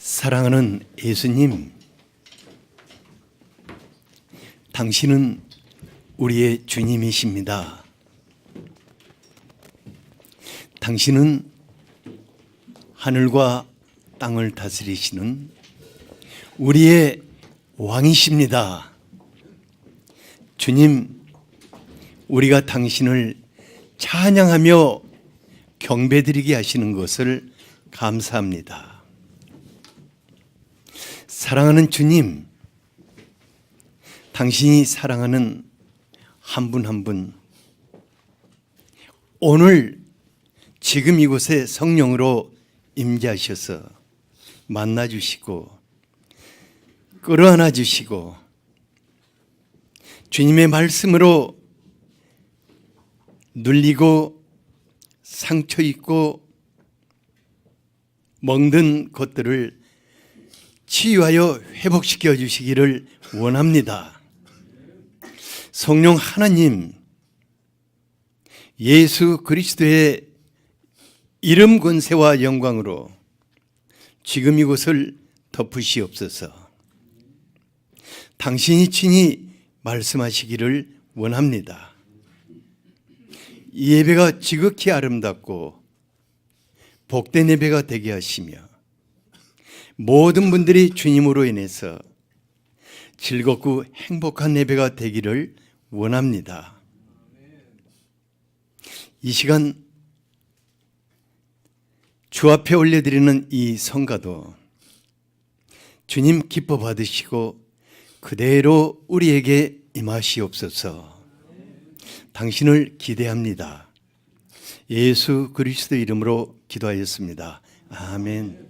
사랑하는 예수님, 당신은 우리의 주님이십니다. 당신은 하늘과 땅을 다스리시는 우리의 왕이십니다. 주님, 우리가 당신을 찬양하며 경배드리게 하시는 것을 감사합니다. 사랑하는 주님, 당신이 사랑하는 한 분 한 분, 오늘 지금 이곳에 성령으로 임재하셔서 만나주시고 끌어안아 주시고 주님의 말씀으로 눌리고 상처 있고 멍든 것들을 치유하여 회복시켜 주시기를 원합니다. 성령 하나님, 예수 그리스도의 이름 권세와 영광으로 지금 이곳을 덮으시옵소서. 당신이 친히 말씀하시기를 원합니다. 이 예배가 지극히 아름답고 복된 예배가 되게 하시며 모든 분들이 주님으로 인해서 즐겁고 행복한 예배가 되기를 원합니다. 이 시간 주 앞에 올려드리는 이 성가도 주님 기뻐 받으시고 그대로 우리에게 임하시옵소서. 당신을 기대합니다. 예수 그리스도 이름으로 기도하였습니다. 아멘.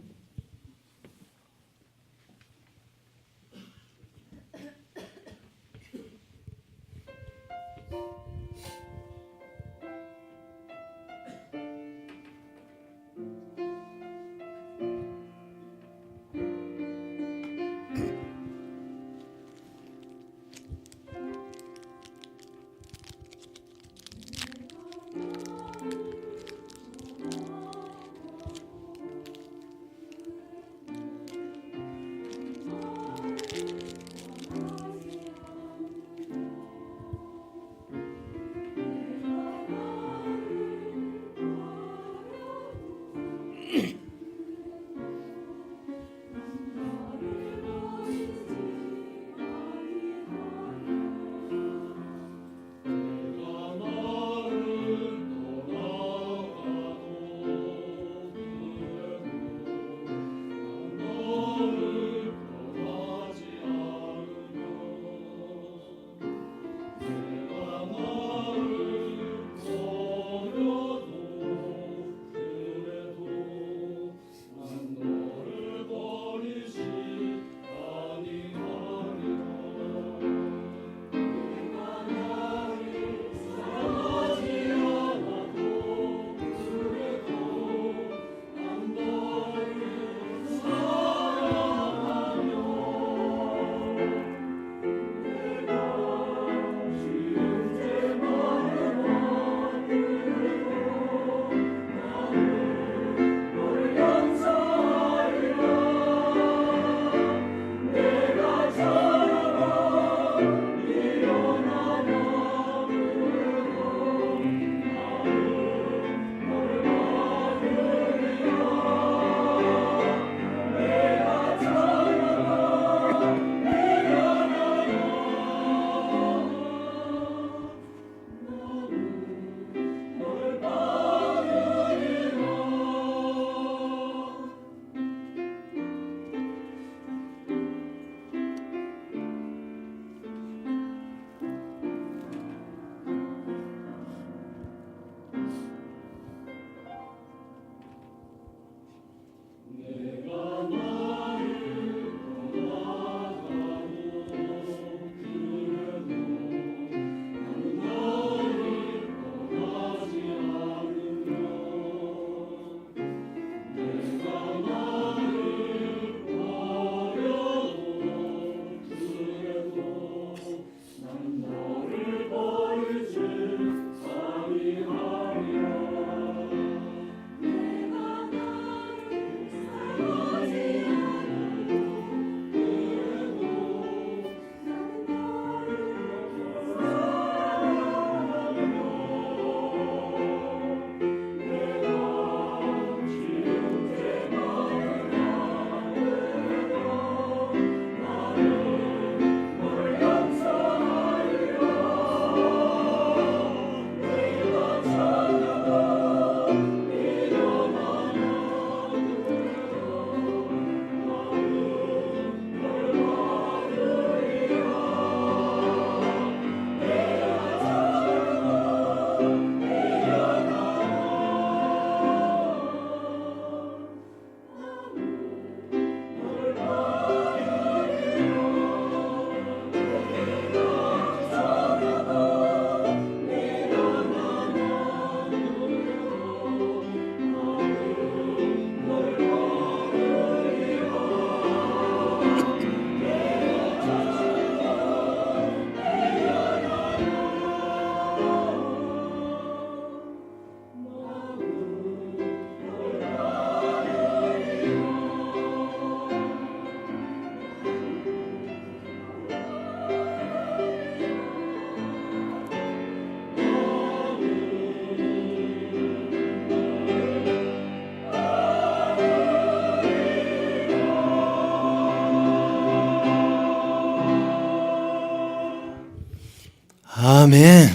아멘.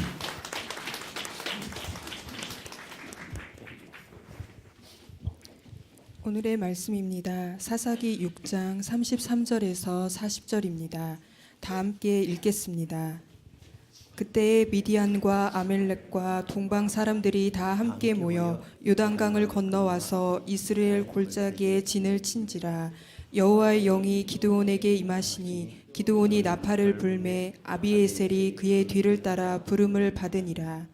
오늘의 말씀입니다. 사사기 6장 33절에서 40절입니다. 다 함께 읽겠습니다. 그때에 미디안과 아멜렉과 동방 사람들이 다 함께 모여 요단강을 건너와서 이스라엘 골짜기에 진을 친지라. 여호와의 영이 기드온에게 임하시니 기드온이 나팔을 불매 아비에셀이 그의 뒤를 따라 부름을 받으니라.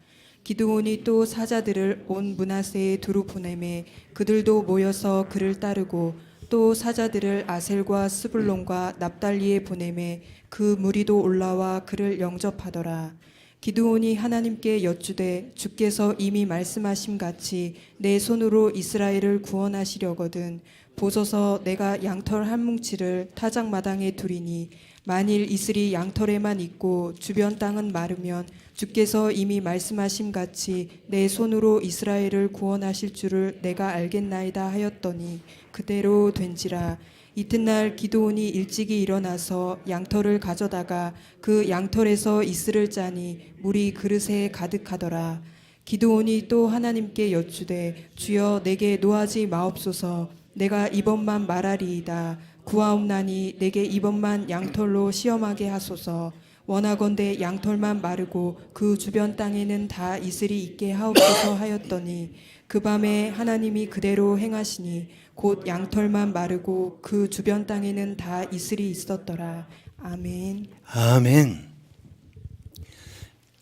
기드온이 또 사자들을 온 므낫세에 두루 보내매 그들도 모여서 그를 따르고 또 사자들을 아셀과 스불론과 납달리에 보내매 그 무리도 올라와 그를 영접하더라. 기드온이 하나님께 여쭈되 주께서 이미 말씀하심 같이 내 손으로 이스라엘을 구원하시려거든 보소서 내가 양털 한 뭉치를 타작마당에 두리니 만일 이슬이 양털에만 있고 주변 땅은 마르면 주께서 이미 말씀하심 같이 내 손으로 이스라엘을 구원하실 줄을 내가 알겠나이다 하였더니 그대로 된지라. 이튿날 기드온이 일찍이 일어나서 양털을 가져다가 그 양털에서 이슬을 짜니 물이 그릇에 가득하더라. 기드온이 또 하나님께 여쭈되 주여 내게 노하지 마옵소서. 내가 이번만 말하리이다. 구하옵나니 내게 이번만 양털로 시험하게 하소서. 원하건대 양털만 마르고 그 주변 땅에는 다 이슬이 있게 하옵소서 하였더니 그 밤에 하나님이 그대로 행하시니 곧 양털만 마르고 그 주변 땅에는 다 이슬이 있었더라. 아멘. 아멘.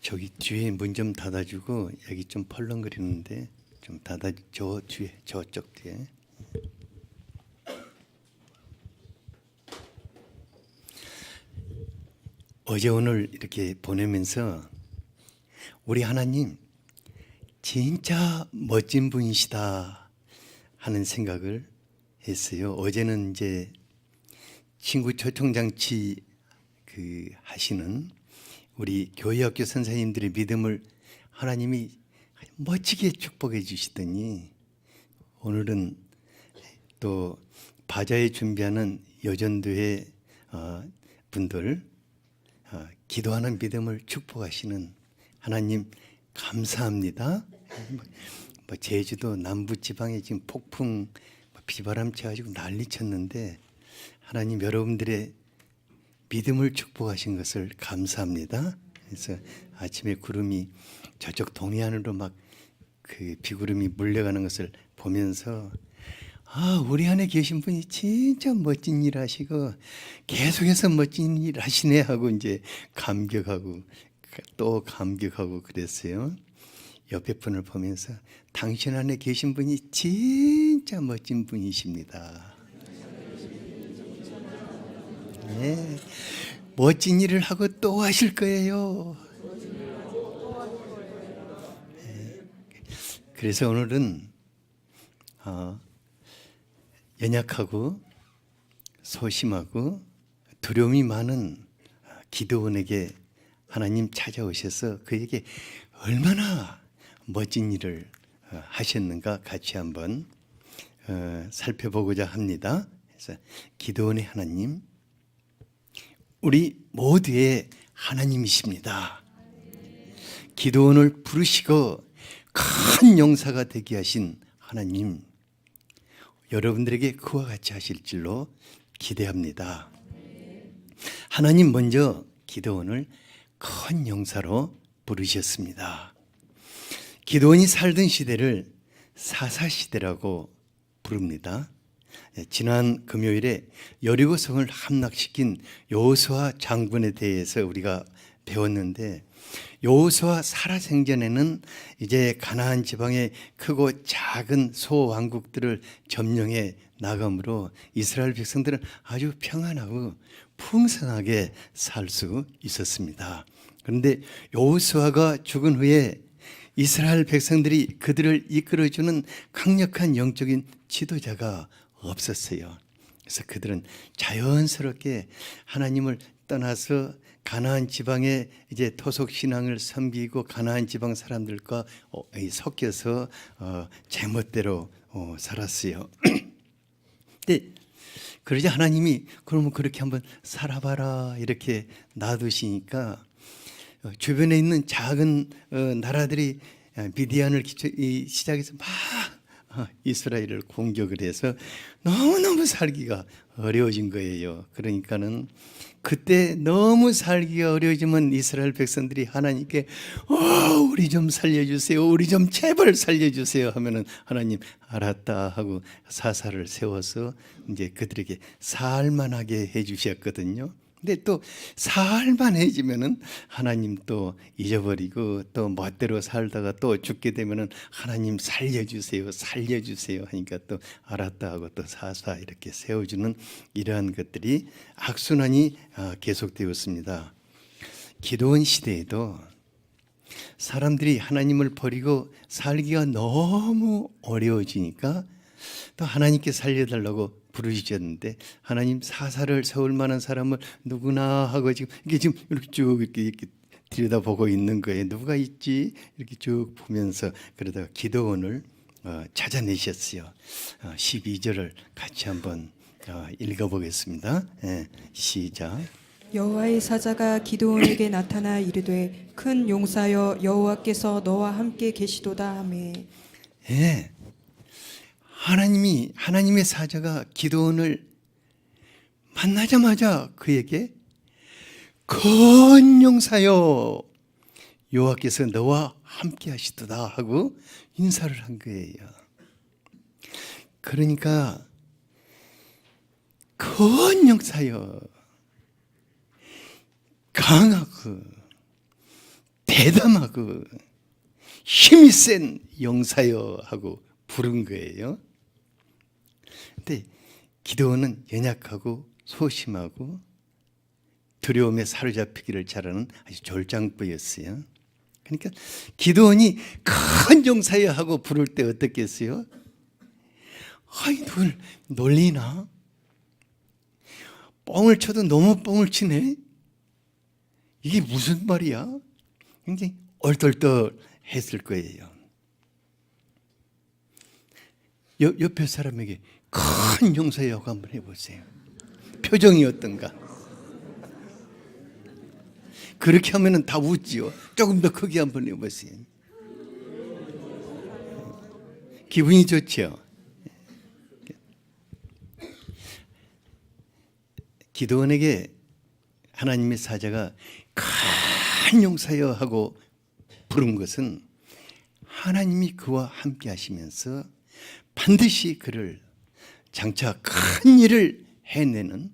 저기 뒤에 문 좀 닫아주고 여기 좀 펄렁거리는데 좀 닫아. 저 뒤에 저쪽 뒤에. 어제 오늘 이렇게 보내면서 우리 하나님 진짜 멋진 분이시다 하는 생각을 했어요. 어제는 이제 친구 초청장치 하시는 우리 교회학교 선생님들의 믿음을 하나님이 멋지게 축복해 주시더니 오늘은 또 바자회 준비하는 여전도회 분들 기도하는 믿음을 축복하시는 하나님 감사합니다. 제주도 남부 지방에 지금 폭풍 비바람 쳐가지고 난리쳤는데 하나님 여러분들의 믿음을 축복하신 것을 감사합니다. 그래서 아침에 구름이 저쪽 동해안으로 막 그 비구름이 물려가는 것을 보면서 우리 안에 계신 분이 진짜 멋진 일 하시고 계속해서 멋진 일 하시네 하고 이제 감격하고 또 감격하고 그랬어요. 옆에 분을 보면서 당신 안에 계신 분이 진짜 멋진 분이십니다. 네, 멋진 일을 하고 또 하실 거예요. 네. 그래서 오늘은 연약하고 소심하고 두려움이 많은 기드온에게 하나님 찾아오셔서 그에게 얼마나 멋진 일을 하셨는가 같이 한번 살펴보고자 합니다. 그래서 기드온의 하나님, 우리 모두의 하나님이십니다. 기드온을 부르시고 큰 용사가 되게 하신 하나님, 여러분들에게 그와 같이 하실 줄로 기대합니다. 하나님 먼저 기드온을 큰 용사로 부르셨습니다. 기드온이 살던 시대를 사사시대라고 부릅니다. 지난 금요일에 여리고성을 함락시킨 여호수아 장군에 대해서 우리가 배웠는데 여호수아 살아생전에는 이제 가나안 지방의 크고 작은 소왕국들을 점령해 나감으로 이스라엘 백성들은 아주 평안하고 풍성하게 살 수 있었습니다. 그런데 여호수아가 죽은 후에 이스라엘 백성들이 그들을 이끌어주는 강력한 영적인 지도자가 없었어요. 그래서 그들은 자연스럽게 하나님을 떠나서 가나안 지방의 이제 토속 신앙을 섬기고 가나안 지방 사람들과 섞여서 제멋대로 살았어요. 근데 그러자 하나님이 그러면 그렇게 한번 살아봐라 이렇게 놔두시니까 주변에 있는 작은 나라들이 미디안을 시작해서 막 이스라엘을 공격을 해서 너무너무 살기가 어려워진 거예요. 그러니까는 그때 너무 살기가 어려워지면 이스라엘 백성들이 하나님께 우리 좀 살려주세요, 우리 좀 제발 살려주세요 하면은 하나님 알았다 하고 사사를 세워서 이제 그들에게 살만하게 해주셨거든요. 근데 또 살만해지면은 하나님 또 잊어버리고 또 멋대로 살다가 또 죽게 되면은 하나님 살려주세요, 살려주세요 하니까 또 알았다 하고 또 사사 이렇게 세워주는 이러한 것들이 악순환이 계속되었습니다. 기도원 시대에도 사람들이 하나님을 버리고 살기가 너무 어려워지니까 또 하나님께 살려달라고 부르셨는데 하나님 사사를 세울 만한 사람을 누구나 하고 지금 이렇게 쭉 이렇게 들여다보고 있는 거예요. 누가 있지? 이렇게 쭉 보면서 그러다가 기도원을 찾아내셨어요. 12절을 같이 한번 읽어보겠습니다. 시작. 여호와의 사자가 기드온에게 나타나 이르되 큰 용사여 여호와께서 너와 함께 계시도다 하매. 예. 하나님의 사자가 기드온을 만나자마자 그에게 큰 용사여 여호와께서 너와 함께 하시도다 하고 인사를 한 거예요. 그러니까 큰 용사여, 강하고 대담하고 힘이 센 용사여 하고 부른 거예요. 근데 기드온은 연약하고 소심하고 두려움에 사로잡히기를 잘하는 아주 졸장부였어요. 그러니까 기드온이 큰 용사여 하고 부를 때 어떻겠어요? 아이, 누굴 놀리나? 뻥을 쳐도 너무 뻥을 치네? 이게 무슨 말이야? 굉장히 얼떨떨했을 거예요. 옆에 사람에게 큰 용사여 하고 한번 해보세요. 표정이 어떤가? 그렇게 하면은 다 웃지요. 조금 더 크게 한번 해보세요. 기분이 좋죠. 기드온에게 하나님의 사자가 큰 용사여 하고 부른 것은 하나님이 그와 함께 하시면서 반드시 그를 장차 큰 일을 해내는,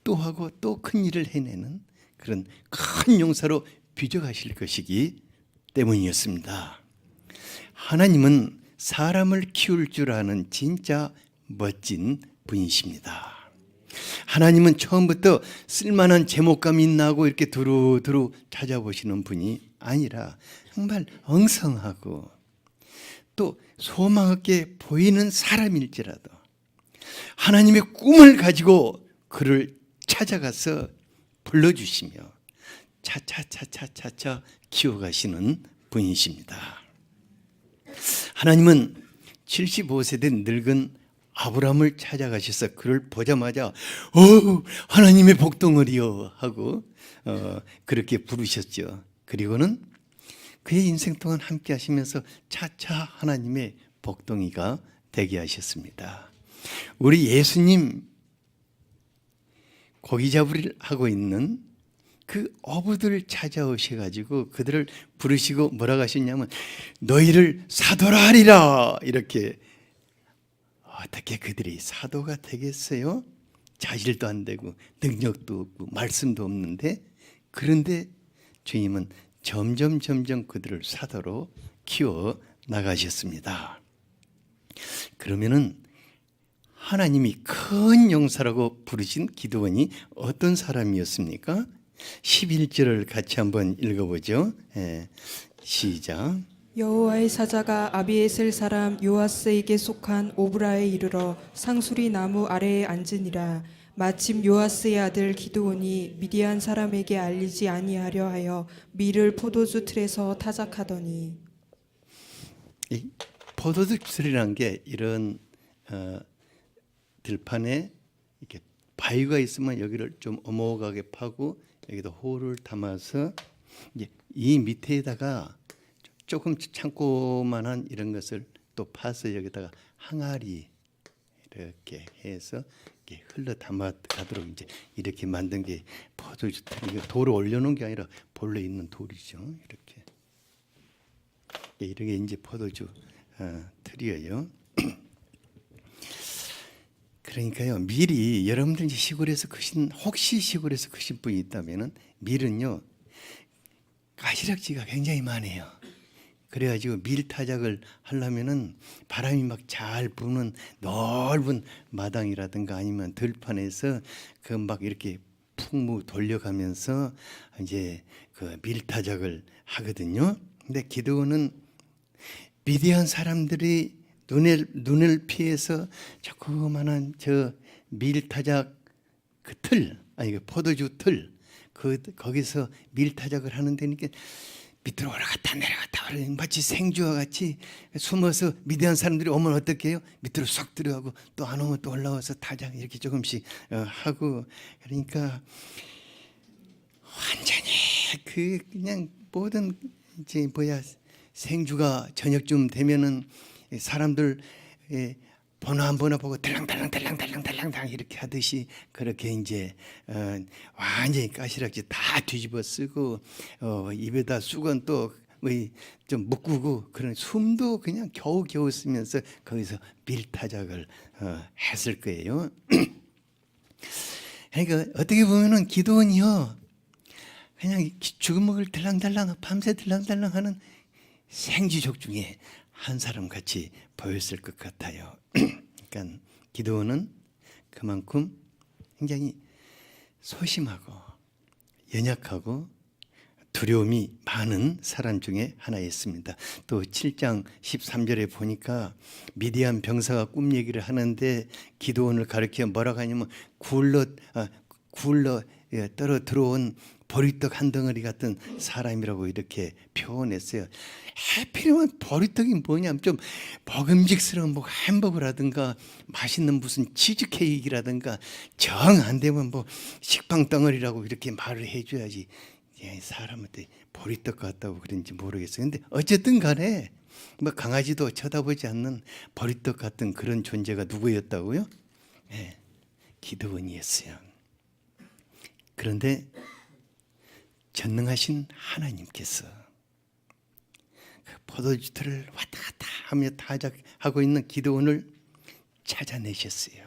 또 하고 또 큰 일을 해내는 그런 큰 용사로 빚어가실 것이기 때문이었습니다. 하나님은 사람을 키울 줄 아는 진짜 멋진 분이십니다. 하나님은 처음부터 쓸만한 제목감이 있나 하고 이렇게 두루두루 찾아보시는 분이 아니라 정말 엉성하고 또 소망 없게 보이는 사람일지라도 하나님의 꿈을 가지고 그를 찾아가서 불러주시며 차차차차차차 키워가시는 분이십니다. 하나님은 75세 된 늙은 아브라함을 찾아가셔서 그를 보자마자 하나님의 복덩어리여 하고 그렇게 부르셨죠. 그리고는 그의 인생 동안 함께 하시면서 차차 하나님의 복덩이가 되게 하셨습니다. 우리 예수님 고기잡이를 하고 있는 그 어부들 찾아오셔가지고 그들을 부르시고 뭐라고 하셨냐면 너희를 사도라 하리라. 이렇게. 어떻게 그들이 사도가 되겠어요? 자질도 안 되고 능력도 없고 말씀도 없는데. 그런데 주님은 점점 그들을 사도로 키워 나가셨습니다. 그러면은 하나님이 큰 용사라고 부르신 기드온이 어떤 사람이었습니까? 11절을 같이 한번 읽어보죠. 시작. 여호와의 사자가 아비에셀 사람 요아스에게 속한 오브라에 이르러 상수리 나무 아래에 앉으니라. 마침 요아스의 아들 기드온이 미디안 사람에게 알리지 아니하려 하여 밀을 포도주 틀에서 타작하더니. 이 포도주 틀이란 게 이런 들판에 이렇게 바위가 있으면 여기를 좀 어목하게 파고 여기다 호를 담아서 이제 이 밑에다가 조금 참고만한 이런 것을 또 파서 여기다가 항아리 이렇게 해서 이렇게 흘러 담아가도록 이제 이렇게 만든 게 포도주. 이거 돌을 올려놓은 게 아니라 본래 있는 돌이죠. 이렇게 이제 포도주 틀이에요. 그러니까요, 밀이 여러분들 이제 시골에서 크신, 혹시 시골에서 크신 분이 있다면은 밀은요 가시락지가 굉장히 많아요. 그래가지고 밀 타작을 하려면은 바람이 막 잘 부는 넓은 마당이라든가 아니면 들판에서 그 막 이렇게 풍무 돌려가면서 이제 그 밀 타작을 하거든요. 근데 기드온은 미디안 사람들이 눈을 피해서 조그만한 저 밀타작 그 틀, 아니 그 포도주 틀, 거기서 밀타작을 하는 데니까 밑으로 올라갔다 내려갔다 마치 생쥐와 같이 숨어서 미디안 사람들이 오면 어떻게 해요? 밑으로 쏙 들어가고 또 안 오면 또 올라와서 타작 이렇게 조금씩 하고. 그러니까 완전히 그냥 모든 이제 생쥐가 저녁쯤 되면은 사람들 번호 한 번호 보고 달랑달랑 이렇게 하듯이 그렇게 이제 완전히 가시락지 다 뒤집어 쓰고 입에다 수건 또 좀 묶고 그런 숨도 그냥 겨우 쓰면서 거기서 밀타작을 했을 거예요. 그러니까 어떻게 보면은 기도원이요 그냥 죽음먹을 들랑달랑 밤새 들랑달랑하는 생쥐족 중에 한 사람 같이 보였을 것 같아요. 그러니까 기드온은 그만큼 굉장히 소심하고 연약하고 두려움이 많은 사람 중에 하나였습니다. 또 7장 13절에 보니까 미디안 병사가 꿈 얘기를 하는데 기드온을 가리켜 뭐라고 하냐면 굴러 떨어 들어온 보리떡 한 덩어리 같은 사람이라고 이렇게 표현했어요. 하필이면 보리떡이 뭐냐면 좀 먹음직스러운 뭐 햄버거라든가 맛있는 무슨 치즈케이크라든가 정 안 되면 뭐 식빵 덩어리라고 이렇게 말을 해줘야지. 사람한테 보리떡 같다고 그런지 모르겠어요. 근데 어쨌든 간에 뭐 강아지도 쳐다보지 않는 보리떡 같은 그런 존재가 누구였다고요? 네, 기드온이었어요. 그런데 전능하신 하나님께서 그 포도주틀을 왔다 갔다 하며 타작하고 있는 기드온을 찾아내셨어요.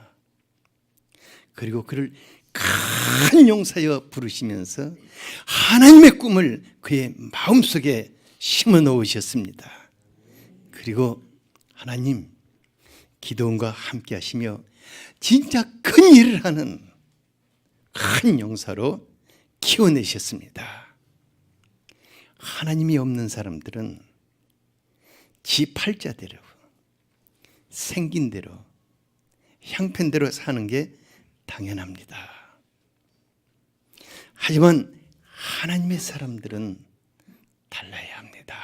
그리고 그를 큰 용사여 부르시면서 하나님의 꿈을 그의 마음속에 심어 놓으셨습니다. 그리고 하나님 기드온과 함께 하시며 진짜 큰 일을 하는 큰 용사로 키워내셨습니다. 하나님이 없는 사람들은 지 팔자대로 생긴 대로 형편대로 사는 게 당연합니다. 하지만 하나님의 사람들은 달라야 합니다.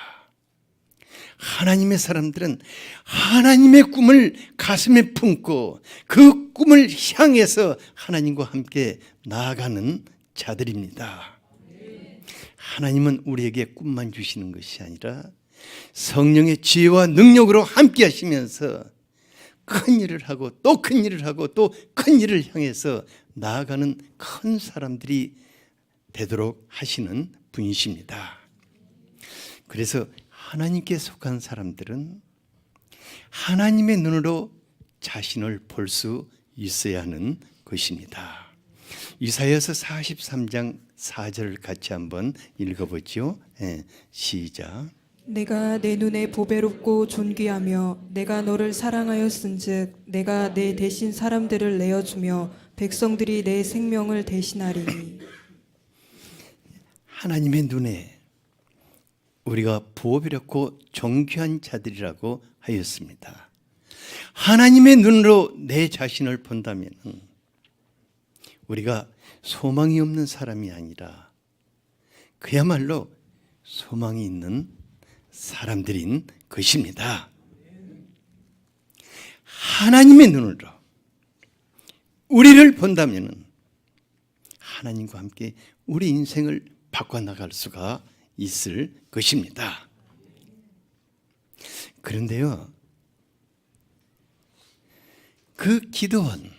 하나님의 사람들은 하나님의 꿈을 가슴에 품고 그 꿈을 향해서 하나님과 함께 나아가는 자들입니다. 하나님은 우리에게 꿈만 주시는 것이 아니라 성령의 지혜와 능력으로 함께 하시면서 큰 일을 하고 또 큰 일을 하고 또 큰 일을 향해서 나아가는 큰 사람들이 되도록 하시는 분이십니다. 그래서 하나님께 속한 사람들은 하나님의 눈으로 자신을 볼 수 있어야 하는 것입니다. 이사야서 43장 4절을 같이 한번 읽어보죠. 시작. 내가 내 눈에 보배롭고 존귀하며 내가 너를 사랑하였은즉 내가 내 대신 사람들을 내어주며 백성들이 내 생명을 대신하리니. 하나님의 눈에 우리가 보배롭고 존귀한 자들이라고 하였습니다. 하나님의 눈으로 내 자신을 본다면 우리가 소망이 없는 사람이 아니라 그야말로 소망이 있는 사람들인 것입니다. 하나님의 눈으로 우리를 본다면 하나님과 함께 우리 인생을 바꿔나갈 수가 있을 것입니다. 그런데요, 그 기드온,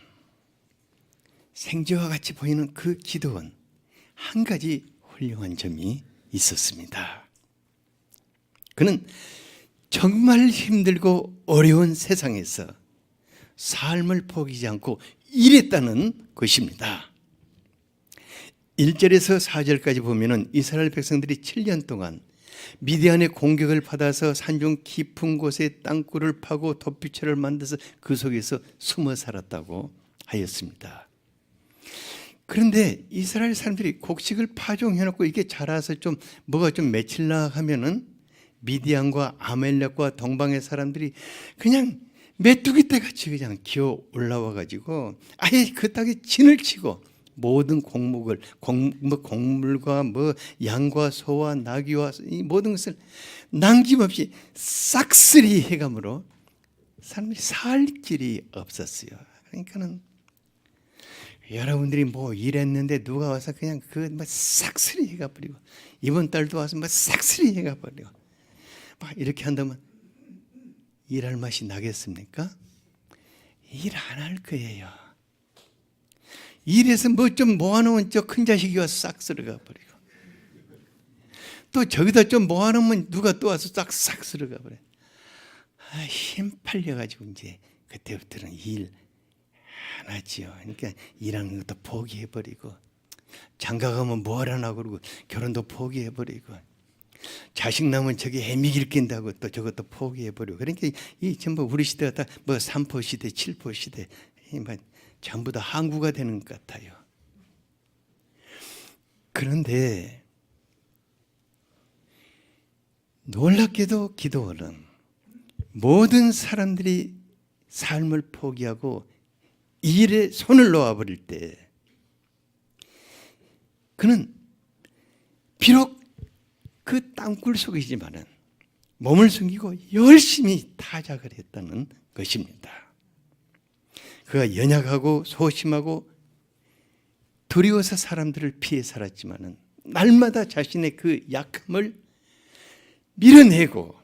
생쥐와 같이 보이는 그 기드온, 한 가지 훌륭한 점이 있었습니다. 그는 정말 힘들고 어려운 세상에서 삶을 포기하지 않고 일했다는 것입니다. 1절에서 4절까지 보면은 이스라엘 백성들이 7년 동안 미디안의 공격을 받아서 산중 깊은 곳에 땅굴을 파고 도피처를 만들어서 그 속에서 숨어 살았다고 하였습니다. 그런데 이스라엘 사람들이 곡식을 파종해놓고 이게 자라서 좀 뭐가 좀 맺힐라 하면은 미디안과 아멜렉과 동방의 사람들이 그냥 메뚜기 떼같이 그냥 기어 올라와 가지고 아예 그 땅에 진을 치고 모든 곡물과 뭐 양과 소와 나귀와 이 모든 것을 남김없이 싹쓸이 해감으로 사람들이 살 길이 없었어요. 그러니까는 여러분들이 뭐 일했는데 누가 와서 그냥 그 뭐 싹쓸이 해가 버리고 이번 달도 와서 뭐 싹쓸이 해가 버리고 막 이렇게 한다면 일할 맛이 나겠습니까? 일 안 할 거예요. 일해서 뭐 좀 모아놓은 저 큰 자식이 와서 싹 쓸어가 버리고 또 저기다 좀 모아놓으면 누가 또 와서 싹 쓸어가 버려. 힘 팔려가지고 이제 그때부터는 일 안 하지요. 그러니까 일하는 것도 포기해버리고 장가가면 뭐 하려나 그러고 결혼도 포기해버리고 자식 낳으면 저게 애미길 낀다고 또 저것도 포기해버리고 그러니까 이 전부 우리 시대가 다 뭐 3포 시대, 7포 시대 전부 다 항구가 되는 것 같아요. 그런데 놀랍게도 기드온은 모든 사람들이 삶을 포기하고 일에 손을 놓아버릴 때 그는 비록 그 땅굴 속이지만은 몸을 숨기고 열심히 타작을 했다는 것입니다. 그가 연약하고 소심하고 두려워서 사람들을 피해 살았지만은 날마다 자신의 그 약함을 밀어내고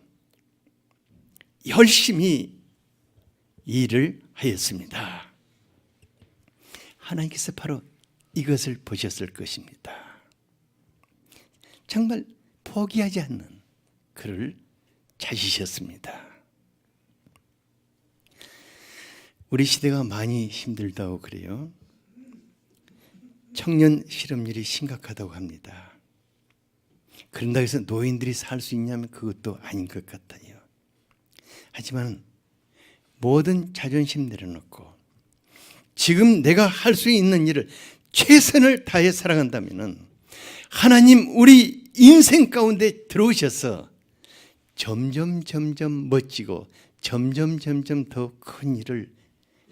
열심히 일을 하였습니다. 하나님께서 바로 이것을 보셨을 것입니다. 정말 포기하지 않는 그를 찾으셨습니다. 우리 시대가 많이 힘들다고 그래요. 청년 실업률이 심각하다고 합니다. 그런다고 해서 노인들이 살 수 있냐면 그것도 아닌 것 같아요. 하지만 모든 자존심 내려놓고 지금 내가 할 수 있는 일을 최선을 다해 살아간다면 하나님 우리 인생 가운데 들어오셔서 점점 멋지고 점점 더 큰 일을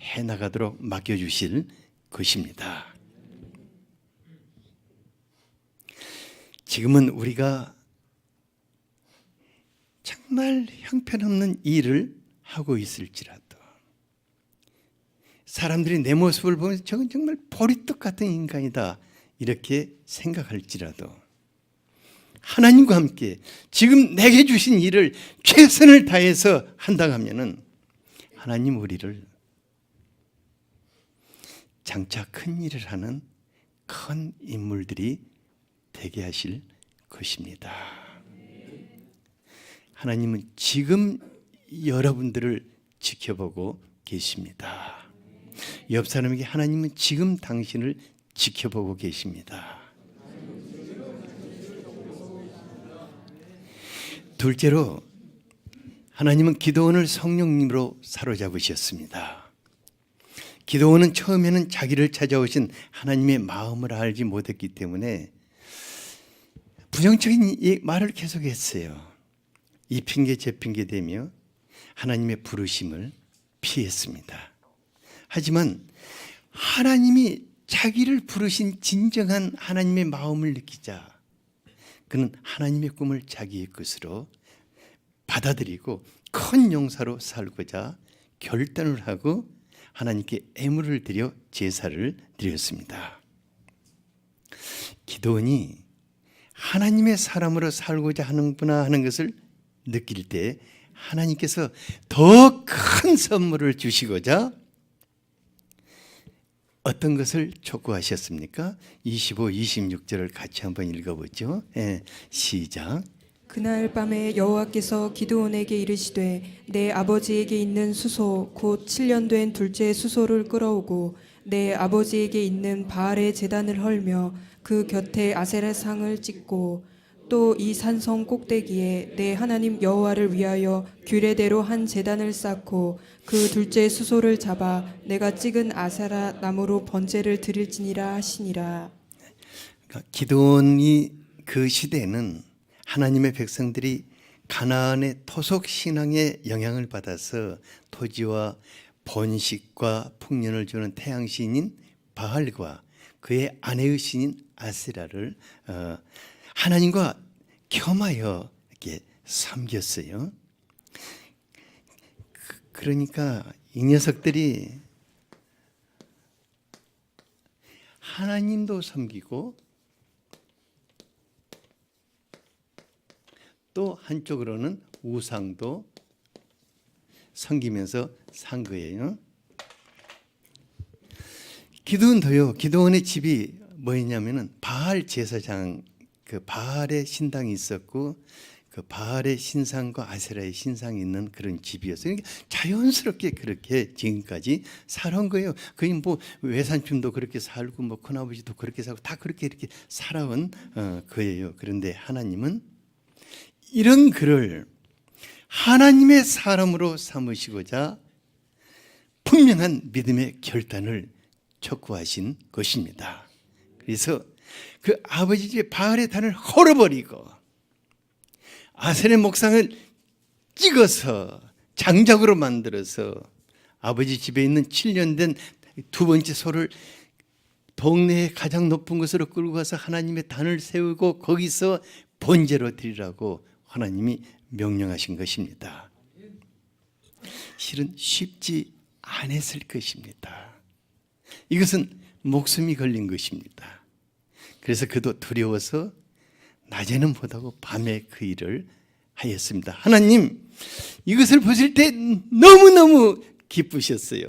해나가도록 맡겨주실 것입니다. 지금은 우리가 정말 형편없는 일을 하고 있을지라도 사람들이 내 모습을 보면서 저건 정말 보리떡 같은 인간이다 이렇게 생각할지라도 하나님과 함께 지금 내게 주신 일을 최선을 다해서 한다고 하면은 하나님 우리를 장차 큰 일을 하는 큰 인물들이 되게 하실 것입니다. 하나님은 지금 여러분들을 지켜보고 계십니다. 옆 사람에게 하나님은 지금 당신을 지켜보고 계십니다. 둘째로 하나님은 기드온을 성령님으로 사로잡으셨습니다. 기드온은 처음에는 자기를 찾아오신 하나님의 마음을 알지 못했기 때문에 부정적인 말을 계속했어요. 이 핑계 저 핑계 대며 하나님의 부르심을 피했습니다. 하지만 하나님이 자기를 부르신 진정한 하나님의 마음을 느끼자 그는 하나님의 꿈을 자기의 것으로 받아들이고 큰 용사로 살고자 결단을 하고 하나님께 애물을 드려 제사를 드렸습니다. 기드온이 하나님의 사람으로 살고자 하는구나 하는 것을 느낄 때 하나님께서 더 큰 선물을 주시고자 어떤 것을 촉구하셨습니까? 25, 26절을 같이 한번 읽어보죠. 시작. 그날 밤에 여호와께서 기드온에게 이르시되 내 아버지에게 있는 수소 곧 7년 된 둘째 수소를 끌어오고 내 아버지에게 있는 바알의 제단을 헐며 그 곁에 아세라 상을 찍고 또 이 산성 꼭대기에 내 하나님 여호와를 위하여 규례대로 한 제단을 쌓고 그 둘째 수소를 잡아 내가 찍은 아세라 나무로 번제를 드릴지니라 하시니라. 그러니까 기드온이 그 시대에는 하나님의 백성들이 가나안의 토속 신앙의 영향을 받아서 토지와 번식과 풍년을 주는 태양 신인 바알과 그의 아내의 신인 아세라를 하나님과 겸하여 이렇게 섬겼어요. 그러니까 이 녀석들이 하나님도 섬기고 또 한쪽으로는 우상도 섬기면서 산 거예요. 기드온도요. 기드온의 집이 뭐였냐면은 바알 제사장, 그 바알의 신당이 있었고 그 바알의 신상과 아세라의 신상이 있는 그런 집이었어요. 그러니까 자연스럽게 그렇게 지금까지 살아온 거예요. 거의 뭐 외삼촌도 그렇게 살고 뭐 큰아버지도 그렇게 살고 다 그렇게 이렇게 살아온 거예요. 그런데 하나님은 이런 그를 하나님의 사람으로 삼으시고자 분명한 믿음의 결단을 촉구하신 것입니다. 그래서 그 아버지 집에 바알의 단을 헐어버리고 아세라 목상을 찍어서 장작으로 만들어서 아버지 집에 있는 7년 된 두 번째 소를 동네의 가장 높은 곳으로 끌고 가서 하나님의 단을 세우고 거기서 번제로 드리라고 하나님이 명령하신 것입니다. 실은 쉽지 않았을 것입니다. 이것은 목숨이 걸린 것입니다. 그래서 그도 두려워서 낮에는 못하고 밤에 그 일을 하였습니다. 하나님, 이것을 보실 때 너무너무 기쁘셨어요.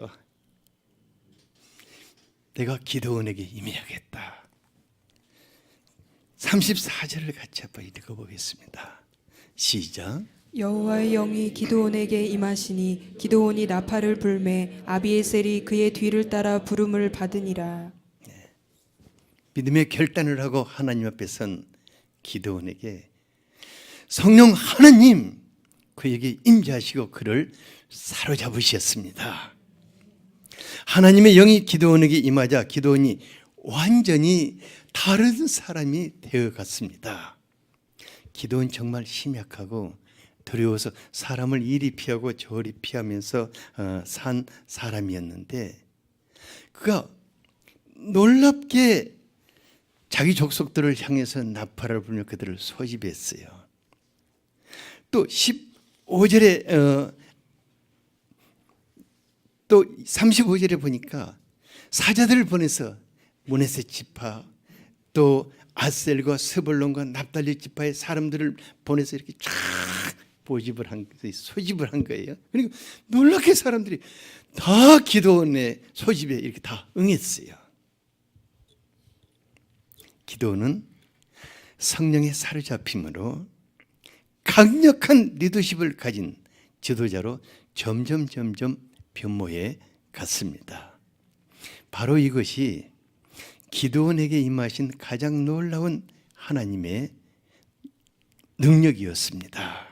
내가 기드온에게 임해야겠다. 34절을 같이 한번 읽어보겠습니다. 시작. 여호와의 영이 기드온에게 임하시니 기드온이 나팔을 불매 아비에셀이 그의 뒤를 따라 부름을 받으니라. 믿음의 결단을 하고 하나님 앞에 선 기드온에게 성령 하나님 그에게 임재하시고 그를 사로잡으셨습니다. 하나님의 영이 기드온에게 임하자 기드온이 완전히 다른 사람이 되어갔습니다. 기드온 정말 심약하고 두려워서 사람을 이리 피하고 저리 피하면서 산 사람이었는데 그가 놀랍게 자기 족속들을 향해서 나팔을 불며 그들을 소집했어요. 또 15절에 또 35절에 보니까 사자들을 보내서 므낫세 지파 또 아셀과 스불론과 납달리 지파의 사람들을 보내서 이렇게 쫙 소집을 한 거예요. 그리고 놀랍게 사람들이 다 기드온의 소집에 이렇게 다 응했어요. 기드온은 성령의 사로잡힘으로 강력한 리더십을 가진 지도자로 점점 변모해 갔습니다. 바로 이것이 기드온에게 임하신 가장 놀라운 하나님의 능력이었습니다.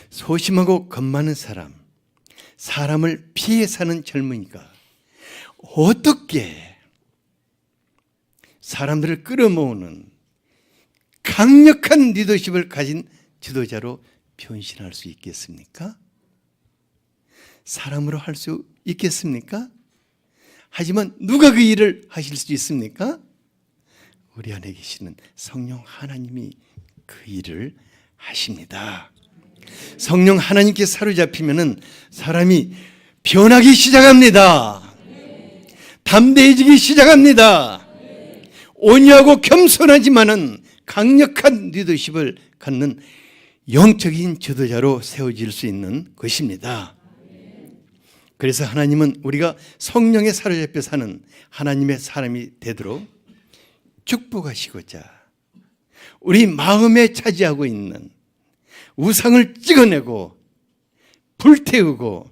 소심하고 겁 많은 사람을 피해 사는 젊은이가 어떻게 사람들을 끌어모으는 강력한 리더십을 가진 지도자로 변신할 수 있겠습니까? 사람으로 할 수 있겠습니까? 하지만 누가 그 일을 하실 수 있습니까? 우리 안에 계시는 성령 하나님이 그 일을 하십니다. 성령 하나님께 사로잡히면은 사람이 변하기 시작합니다. 담대해지기 시작합니다. 온유하고 겸손하지만은 강력한 리더십을 갖는 영적인 지도자로 세워질 수 있는 것입니다. 그래서 하나님은 우리가 성령에 사로잡혀 사는 하나님의 사람이 되도록 축복하시고자 우리 마음에 차지하고 있는 우상을 찍어내고 불태우고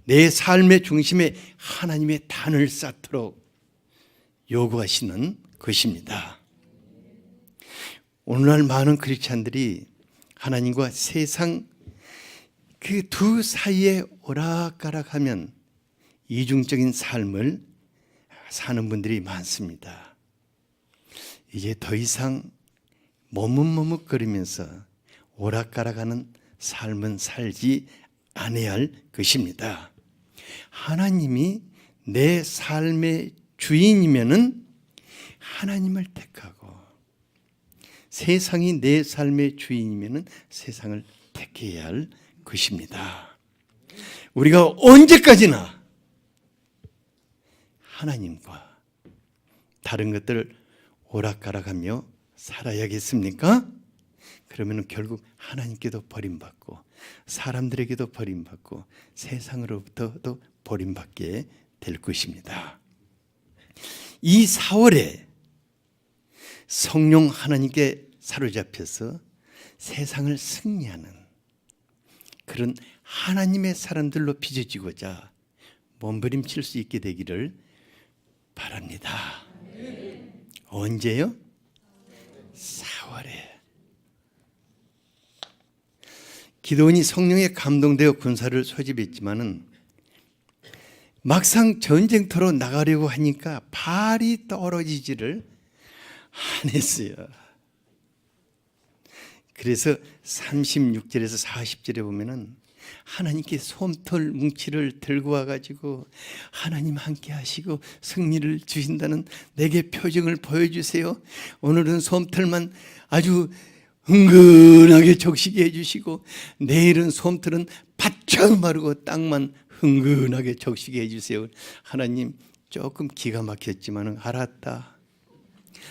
내 삶의 중심에 하나님의 단을 쌓도록 요구하시는 것입니다. 오늘날 많은 크리스찬들이 하나님과 세상 그 두 사이에 오락가락하면 이중적인 삶을 사는 분들이 많습니다. 이제 더 이상 머뭇머뭇거리면서 오락가락하는 삶은 살지 않아야 할 것입니다. 하나님이 내 삶의 주인이면은 하나님을 택하고 세상이 내 삶의 주인이면은 세상을 택해야 할 것입니다. 우리가 언제까지나 하나님과 다른 것들을 오락가락하며 살아야겠습니까? 그러면 결국 하나님께도 버림받고 사람들에게도 버림받고 세상으로부터도 버림받게 될 것입니다. 이 4월에 성령 하나님께 사로잡혀서 세상을 승리하는 그런 하나님의 사람들로 빚어지고자 몸부림칠 수 있게 되기를 바랍니다. 언제요? 4월에. 기도원이 성령에 감동되어 군사를 소집했지만은 막상 전쟁터로 나가려고 하니까 발이 떨어지지를 않았어요. 그래서 36절에서 40절에 보면은 하나님께 솜털 뭉치를 들고 와가지고 하나님 함께 하시고 승리를 주신다는 내게 표정을 보여주세요. 오늘은 솜털만 아주 흥건하게 적시게 해주시고 내일은 솜털은 바짝 마르고 땅만 흥건하게 적시게 해주세요. 하나님 조금 기가 막혔지만 알았다.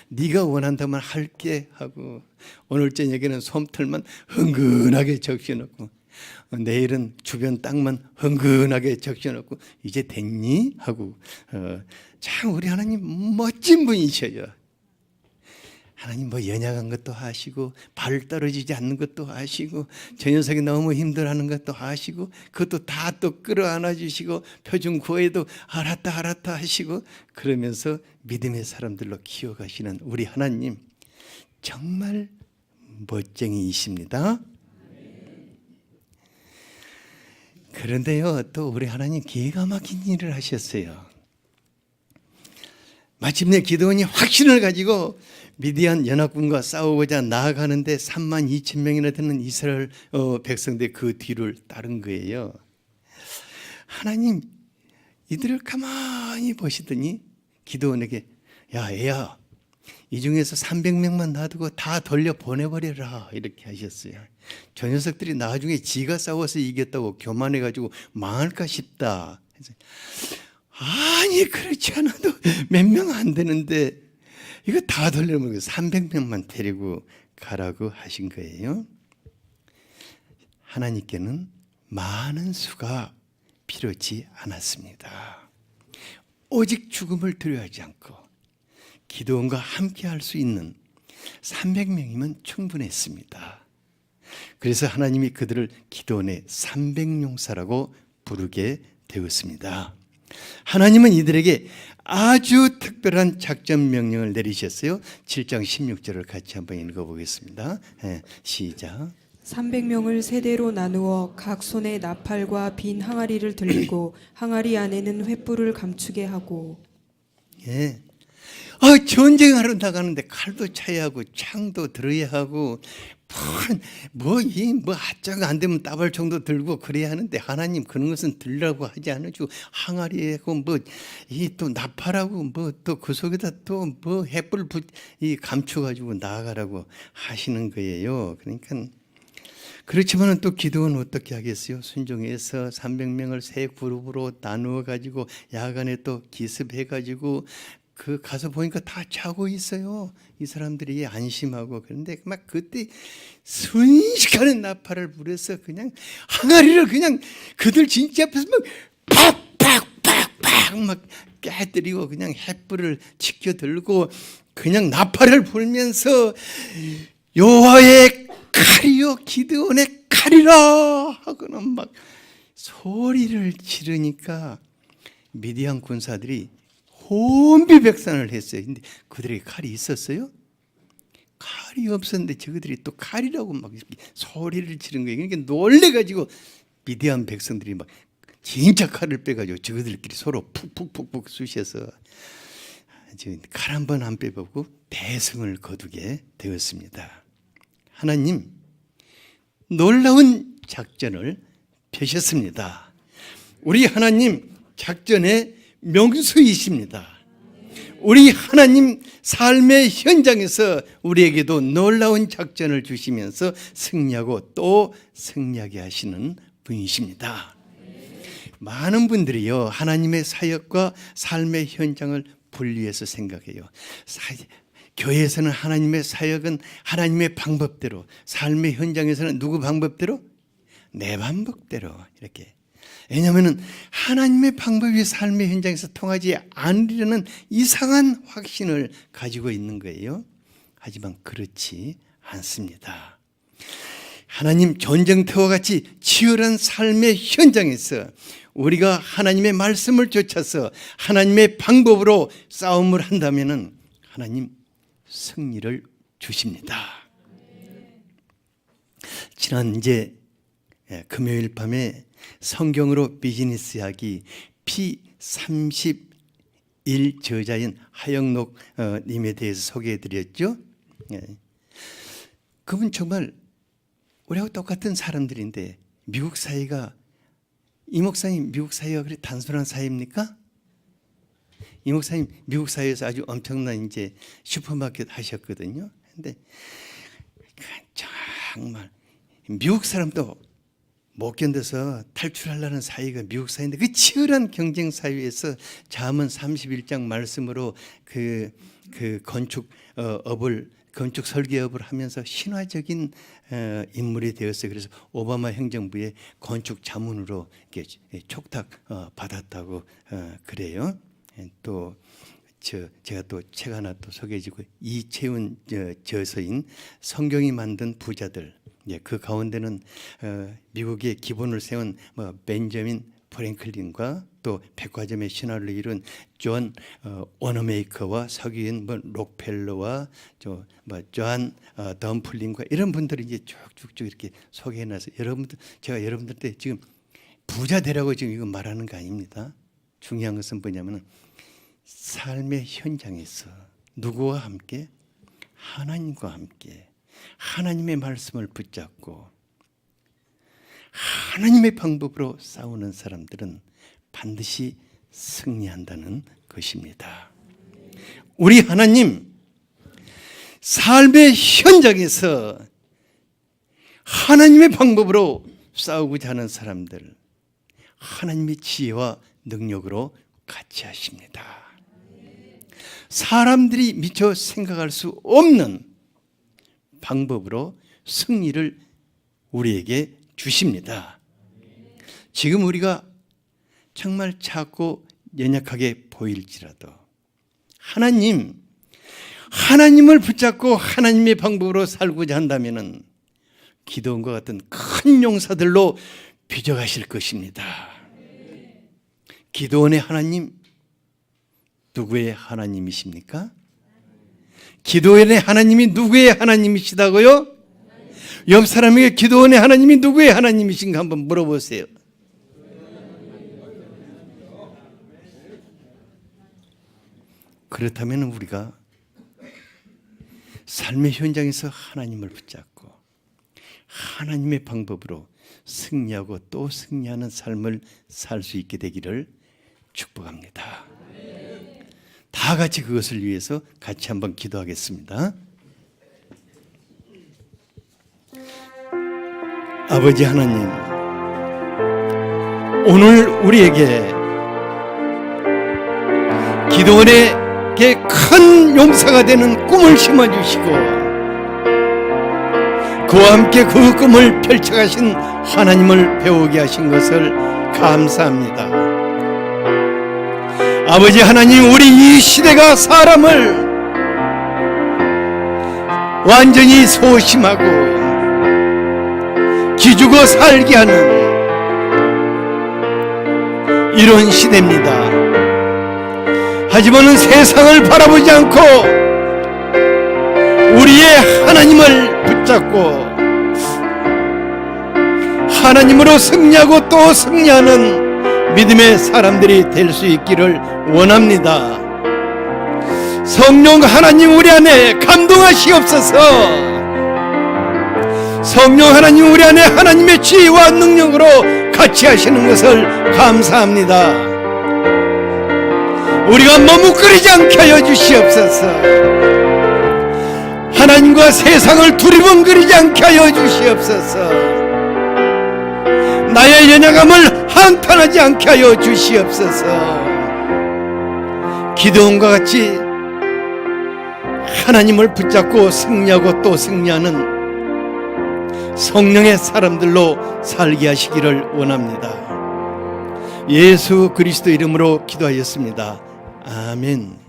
네가 원한다면 할게 하고 오늘 저녁에는 솜털만 흥건하게 적셔놓고 내일은 주변 땅만 흥건하게 적셔놓고 이제 됐니? 하고 참 우리 하나님 멋진 분이셔요. 하나님 뭐 연약한 것도 아시고 발 떨어지지 않는 것도 아시고 저 녀석이 너무 힘들어하는 것도 아시고 그것도 다 또 끌어안아 주시고 표준 구호에도 알았다 하시고 그러면서 믿음의 사람들로 키워가시는 우리 하나님 정말 멋쟁이이십니다. 그런데요 또 우리 하나님 기가 막힌 일을 하셨어요. 마침내 기드온이 확신을 가지고 미디안 연합군과 싸우고자 나아가는데 3만 2천 명이나 되는 이스라엘 백성들 그 뒤를 따른 거예요. 하나님 이들을 가만히 보시더니 기드온에게 야 애야 이 중에서 300명만 놔두고 다 돌려 보내버려라 이렇게 하셨어요. 저 녀석들이 나중에 지가 싸워서 이겼다고 교만해가지고 망할까 싶다. 아니 그렇지 않아도 몇 명 안 되는데 이거 다 돌려먹고 300명만 데리고 가라고 하신 거예요. 하나님께는 많은 수가 필요치 않았습니다. 오직 죽음을 두려워하지 않고 기드온과 함께 할 수 있는 300명이면 충분했습니다. 그래서 하나님이 그들을 기드온의 300용사라고 부르게 되었습니다. 하나님은 이들에게 아주 특별한 작전 명령을 내리셨어요. 7장 16절을 같이 한번 읽어보겠습니다. 시작. 300명을 세대로 나누어 각 손에 나팔과 빈 항아리를 들리고 항아리 안에는 횃불을 감추게 하고. 예. 전쟁하러 나가는데 칼도 차야 하고 창도 들어야 하고 뭐 아짜가 안 되면 따발 정도 들고 그래야 하는데 하나님 그런 것은 들라고 하지 않으시고 항아리하고 또 나팔하고 또 그 속에다 또 횃불 감춰가지고 나아가라고 하시는 거예요. 그러니까 그렇지만은 또 기도는 어떻게 하겠어요? 순종해서 300명을 세 그룹으로 나누어 가지고 야간에 또 기습해 가지고 그 가서 보니까 다 자고 있어요. 이 사람들이 안심하고. 그런데 막 그때 순식간에 나팔을 불어서 그냥 항아리를 그냥 그들 진짜 앞에서 막 팍팍팍팍 막 깨뜨리고 그냥 횃불을 치켜들고 그냥 나팔을 불면서 여호와의 칼이요 기드온의 칼이라 하고는 막 소리를 지르니까 미디안 군사들이 혼비백산을 했어요. 근데 그들에게 칼이 있었어요? 칼이 없었는데 저들이 또 칼이라고 막 이렇게 소리를 지른 거예요. 그러니까 놀래가지고 미디안 백성들이 막 진짜 칼을 빼가지고 저들끼리 서로 푹푹푹푹 쑤셔서 칼 한 번 안 빼보고 대승을 거두게 되었습니다. 하나님 놀라운 작전을 펴셨습니다. 우리 하나님 작전의 명수이십니다. 우리 하나님 삶의 현장에서 우리에게도 놀라운 작전을 주시면서 승리하고 또 승리하게 하시는 분이십니다. 많은 분들이요 하나님의 사역과 삶의 현장을 분리해서 생각해요. 교회에서는 하나님의 사역은 하나님의 방법대로, 삶의 현장에서는 누구 방법대로? 내 방법대로 이렇게. 왜냐하면 하나님의 방법이 삶의 현장에서 통하지 않으려는 이상한 확신을 가지고 있는 거예요. 하지만 그렇지 않습니다. 하나님 전쟁터와 같이 치열한 삶의 현장에서 우리가 하나님의 말씀을 쫓아서 하나님의 방법으로 싸움을 한다면 하나님 승리를 주십니다. 지난 이제 금요일 밤에 성경으로 비즈니스 이야기 P31 저자인 하영록 님에 대해서 소개해 드렸죠. 그분 정말 우리하고 똑같은 사람들인데 미국 사회가 이 목사님 미국 사회가 그렇게 단순한 사회입니까? 이 목사님 미국 사회에서 아주 엄청난 이제 슈퍼마켓 하셨거든요. 근데 정말 미국 사람도 못 견뎌서 탈출하려는 사회가 미국 사회인데 그 치열한 경쟁 사회에서 잠언 31장 말씀으로 그 건축 설계업을 하면서 신화적인 인물이 되었어요. 그래서 오바마 행정부의 건축 자문으로 이렇게 촉탁 받았다고 그래요. 또 제가 또 책 하나 또 소개해주고 이채훈 저서인 성경이 만든 부자들. 그 가운데는 미국의 기본을 세운 벤저민 프랭클린과 또 백화점의 신화를 이룬 존 워너메이커와 서기인 록펠러와 존 덤플린과 이런 분들이 이제 쭉쭉쭉 이렇게 소개해놔서 제가 여러분들한테 지금 부자 되라고 지금 이거 말하는 거 아닙니다. 중요한 것은 뭐냐면은 삶의 현장에서 누구와 함께 하나님과 함께 하나님의 말씀을 붙잡고 하나님의 방법으로 싸우는 사람들은 반드시 승리한다는 것입니다. 우리 하나님 삶의 현장에서 하나님의 방법으로 싸우고자 하는 사람들 하나님의 지혜와 능력으로 같이 하십니다. 사람들이 미처 생각할 수 없는 방법으로 승리를 우리에게 주십니다. 지금 우리가 정말 작고 연약하게 보일지라도 하나님을 붙잡고 하나님의 방법으로 살고자 한다면 기도원과 같은 큰 용사들로 빚어가실 것입니다. 기도원의 하나님 누구의 하나님이십니까? 기도원의 하나님이 누구의 하나님이시다고요? 옆 사람에게 기도원의 하나님이 누구의 하나님이신가 한번 물어보세요. 그렇다면 우리가 삶의 현장에서 하나님을 붙잡고 하나님의 방법으로 승리하고 또 승리하는 삶을 살 수 있게 되기를 축복합니다. 다 같이 그것을 위해서 같이 한번 기도하겠습니다. 아버지 하나님, 오늘 우리에게 기도원의 큰 용사가 되는 꿈을 심어주시고 그와 함께 그 꿈을 펼쳐가신 하나님을 배우게 하신 것을 감사합니다. 아버지 하나님, 우리 이 시대가 사람을 완전히 소심하고 기죽어 살게 하는 이런 시대입니다. 하지만 세상을 바라보지 않고 우리의 하나님을 붙잡고 하나님으로 승리하고 또 승리하는 믿음의 사람들이 될 수 있기를 원합니다. 성령 하나님, 우리 안에 감동하시옵소서. 성령 하나님, 우리 안에 하나님의 지혜와 능력으로 같이 하시는 것을 감사합니다. 우리가 머뭇거리지 않게 하여 주시옵소서. 하나님과 세상을 두리번거리지 않게 하여 주시옵소서. 나의 연약함을 한탄하지 않게 하여 주시옵소서. 기드온과 같이 하나님을 붙잡고 승리하고 또 승리하는 성령의 사람들로 살게 하시기를 원합니다. 예수 그리스도 이름으로 기도하였습니다. 아멘.